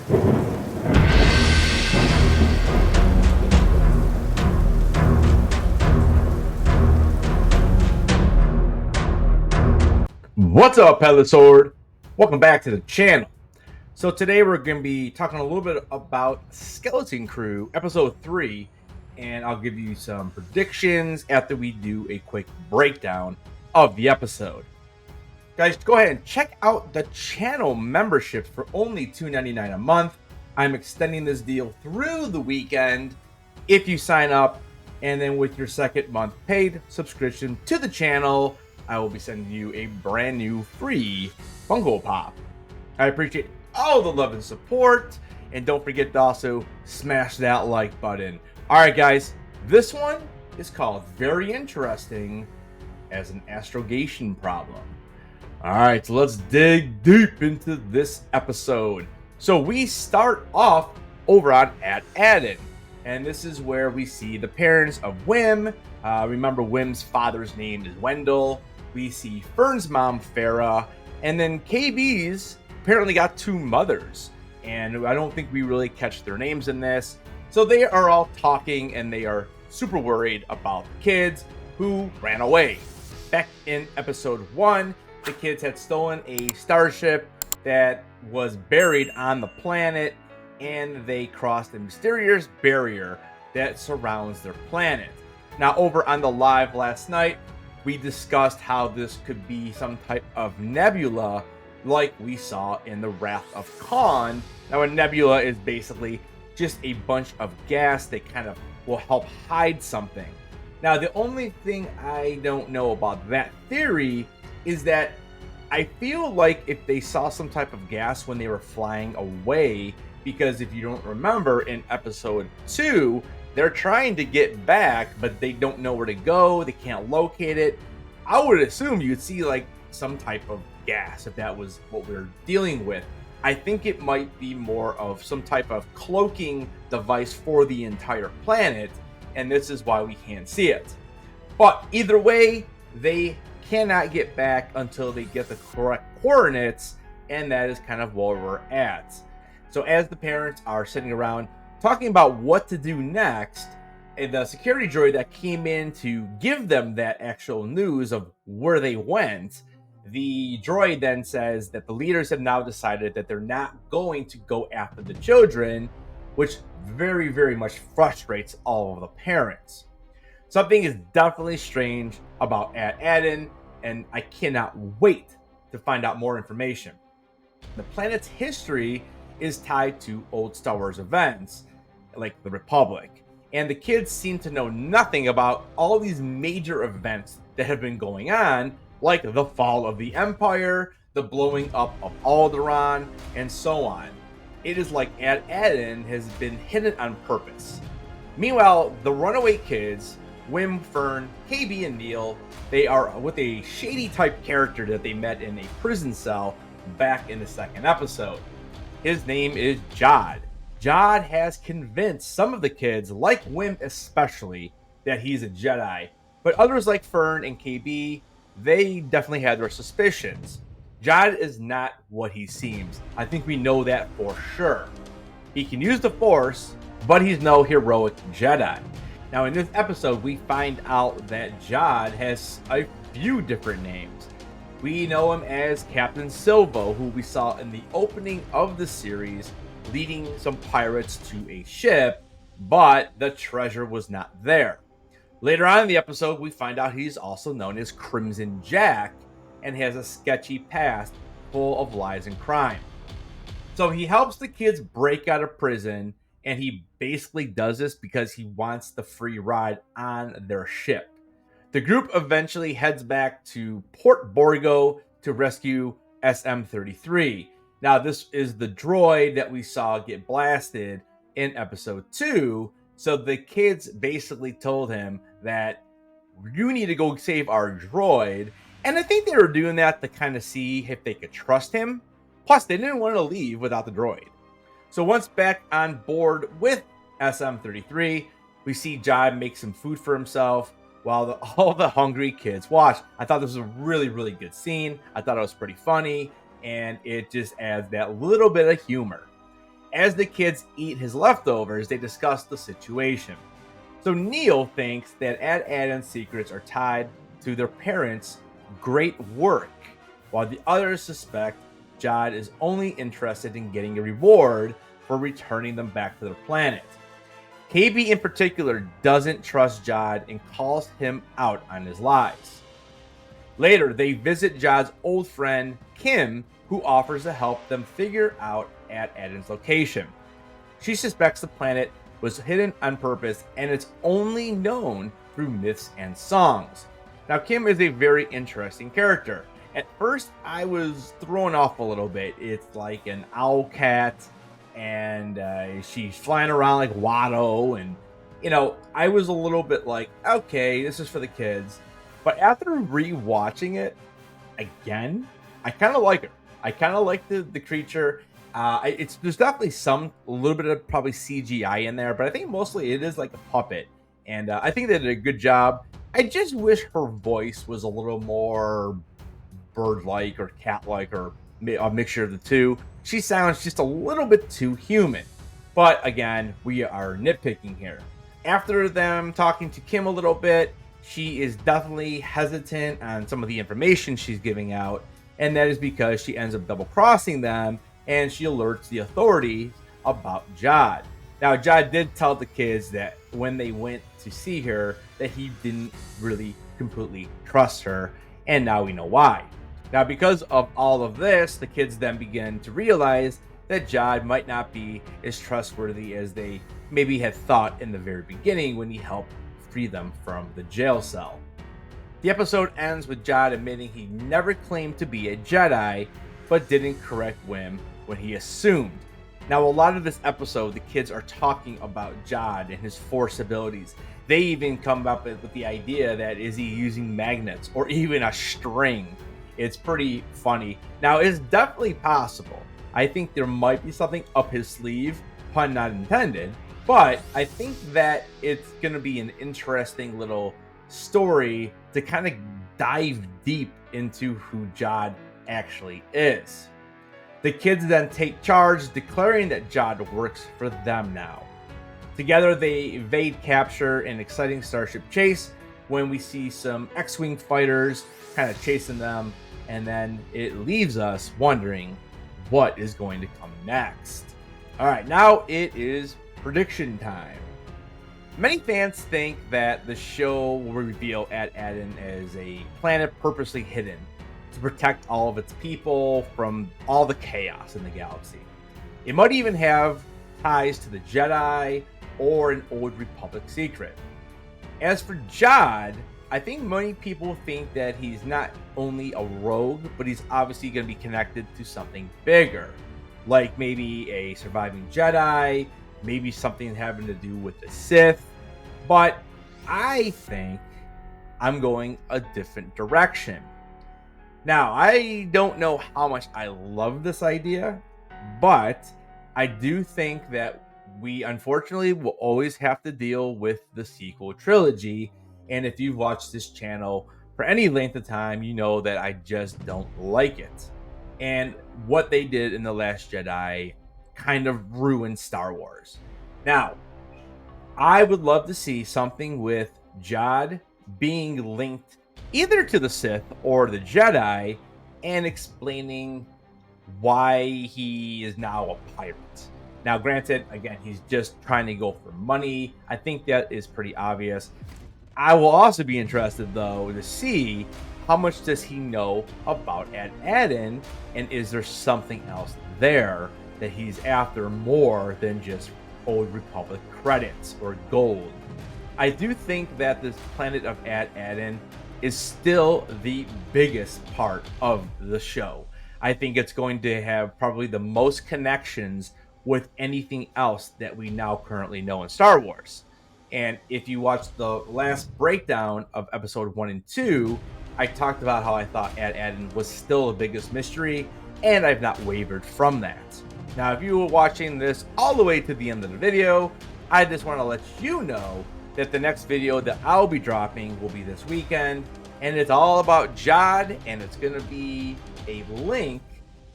What's up, Headless? Welcome back to the channel. So today we're going to be talking a little bit about Skeleton Crew episode 3, and I'll give you some predictions after we do a quick breakdown of the episode. Guys, go ahead and check out the channel membership for only $2.99 a month. I'm extending this deal through the weekend if you sign up, and then with your second month paid subscription to the channel, I will be sending you a brand new free Funko Pop. I appreciate all the love and support, and don't forget to also smash that like button. All right, guys, this one is called Very Interesting as an Astrogation Problem. All right, so let's dig deep into this episode. So we start off over on Atin, and this is where we see the parents of Wim. Remember, Wim's father's name is Wendell. We see Fern's mom, Farah, and then KB's apparently got two mothers, and I don't think we really catch their names in this. So they are all talking, and they are super worried about the kids who ran away. Back in episode 1, the kids had stolen a starship that was buried on the planet, and they crossed a mysterious barrier that surrounds their planet. Now, over on the live last night, we discussed how this could be some type of nebula like we saw in the Wrath of Khan. Now, a nebula is basically just a bunch of gas that kind of will help hide something. Now, the only thing I don't know about that theory is that I feel like if they saw some type of gas when they were flying away, because if you don't remember, in episode 2, they're trying to get back, but they don't know where to go. They can't locate it. I would assume you'd see like some type of gas if that was what we're dealing with. I think it might be more of some type of cloaking device for the entire planet, and this is why we can't see it. But either way, they cannot get back until they get the correct coordinates, and that is kind of where we're at. So as the parents are sitting around talking about what to do next, and the security droid that came in to give them that actual news of where they went, the droid then says that the leaders have now decided that they're not going to go after the children, which very, very much frustrates all of the parents. Something is definitely strange about Atin, and I cannot wait to find out more information. The planet's history is tied to old Star Wars events, like the Republic, and the kids seem to know nothing about all these major events that have been going on, like the fall of the Empire, the blowing up of Alderaan, and so on. It is like Atin has been hidden on purpose. Meanwhile, the runaway kids, Wim, Fern, KB, and Neil, they are with a shady type character that they met in a prison cell back in the second episode. His name is Jod. Jod has convinced some of the kids, like Wim especially, that he's a Jedi. But others like Fern and KB, they definitely had their suspicions. Jod is not what he seems. I think we know that for sure. He can use the Force, but he's no heroic Jedi. Now in this episode, we find out that Jod has a few different names. We know him as Captain Silvo, who we saw in the opening of the series leading some pirates to a ship, but the treasure was not there. Later on in the episode, we find out he's also known as Crimson Jack and has a sketchy past full of lies and crime. So he helps the kids break out of prison, and he basically does this because he wants the free ride on their ship. The group eventually heads back to Port Borgo to rescue SM-33. Now, this is the droid that we saw get blasted in episode 2. So the kids basically told him that you need to go save our droid. And I think they were doing that to kind of see if they could trust him. Plus, they didn't want to leave without the droid. So once back on board with SM-33, we see Jod make some food for himself while all the hungry kids watch. I thought this was a really, really good scene. I thought it was pretty funny, and it just adds that little bit of humor. As the kids eat his leftovers, they discuss the situation. So Neil thinks that Atin's secrets are tied to their parents' great work, while the others suspect Jod is only interested in getting a reward for returning them back to their planet. KB in particular doesn't trust Jod and calls him out on his lies. Later, they visit Jod's old friend Kim, who offers to help them figure out Atin's location. She suspects the planet was hidden on purpose and it's only known through myths and songs. Now, Kim is a very interesting character. At first, I was thrown off a little bit. It's like an owl cat, and she's flying around like Watto, and I was a little bit like, okay, this is for the kids. But after rewatching it again, I kind of like her. I kind of like the creature. There's definitely a little bit of probably CGI in there, but I think mostly it is like a puppet, and I think they did a good job. I just wish her voice was a little more bird-like or cat-like, or a mixture of the two. She sounds just a little bit too human, but again, we are nitpicking here. After them talking to Kim a little bit, she is definitely hesitant on some of the information she's giving out, and that is because she ends up double-crossing them, and she alerts the authorities about Jod. Now, Jod did tell the kids that when they went to see her, that he didn't really completely trust her, and now we know why. Now, because of all of this, the kids then begin to realize that Jod might not be as trustworthy as they maybe had thought in the very beginning when he helped free them from the jail cell. The episode ends with Jod admitting he never claimed to be a Jedi, but didn't correct Wim when he assumed. Now, a lot of this episode, the kids are talking about Jod and his Force abilities. They even come up with the idea that is he using magnets or even a string. It's pretty funny. Now, it's definitely possible. I think there might be something up his sleeve, pun not intended, but I think that it's going to be an interesting little story to kind of dive deep into who Jod actually is. The kids then take charge, declaring that Jod works for them now. Together, they evade capture an exciting starship chase when we see some X-Wing fighters kind of chasing them, and then it leaves us wondering what is going to come next. All right, now it is prediction time. Many fans think that the show will reveal Atin as a planet purposely hidden to protect all of its people from all the chaos in the galaxy. It might even have ties to the Jedi or an old Republic secret. As for Jod, I think many people think that he's not only a rogue, but he's obviously going to be connected to something bigger, like maybe a surviving Jedi, maybe something having to do with the Sith. But I think I'm going a different direction. Now, I don't know how much I love this idea, but I do think that we unfortunately will always have to deal with the sequel trilogy. And if you've watched this channel for any length of time, you know that I just don't like it. And what they did in The Last Jedi kind of ruined Star Wars. Now, I would love to see something with Jod being linked either to the Sith or the Jedi and explaining why he is now a pirate. Now, granted, again, he's just trying to go for money. I think that is pretty obvious. I will also be interested, though, to see how much does he know about Atin, and is there something else there that he's after more than just Old Republic credits or gold. I do think that this planet of Atin is still the biggest part of the show. I think it's going to have probably the most connections with anything else that we now currently know in Star Wars. And if you watch the last breakdown of episode 1 and 2, I talked about how I thought Atin was still the biggest mystery, and I've not wavered from that. Now, if you were watching this all the way to the end of the video, I just want to let you know that the next video that I'll be dropping will be this weekend, and it's all about Jod, and it's going to be a link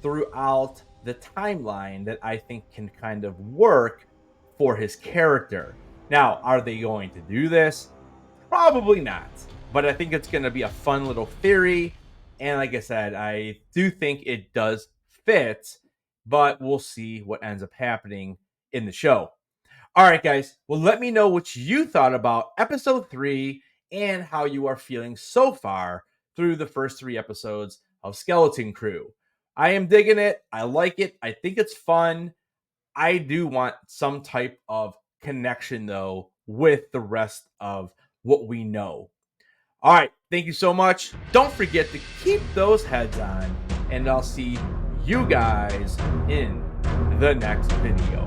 throughout the timeline that I think can kind of work for his character. Now, are they going to do this? Probably not. But I think it's going to be a fun little theory. And like I said, I do think it does fit, but we'll see what ends up happening in the show. All right, guys. Well, let me know what you thought about episode 3 and how you are feeling so far through the first 3 episodes of Skeleton Crew. I am digging it. I like it. I think it's fun. I do want some type of connection, though, with the rest of what we know. All right. Thank you so much. Don't forget to keep those heads on, and I'll see you guys in the next video.